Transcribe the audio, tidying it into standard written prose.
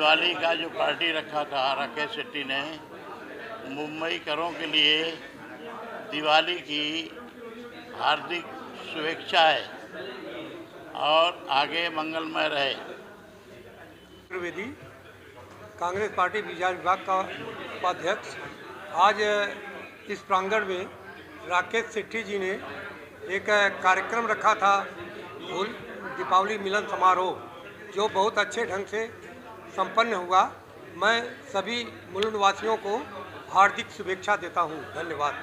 दिवाली का जो पार्टी रखा था राकेश शेट्टी ने, मुंबई करों के लिए दिवाली की हार्दिक शुभेच्छाएं और आगे मंगलमय रहे। त्रिवेदी, कांग्रेस पार्टी विचार विभाग का उपाध्यक्ष। आज इस प्रांगण में राकेश शेट्टी जी ने एक कार्यक्रम रखा था, दीपावली मिलन समारोह, जो बहुत अच्छे ढंग से संपन्न हुआ। मैं सभी मुलुंड वासियों को हार्दिक शुभेच्छा देता हूं। धन्यवाद।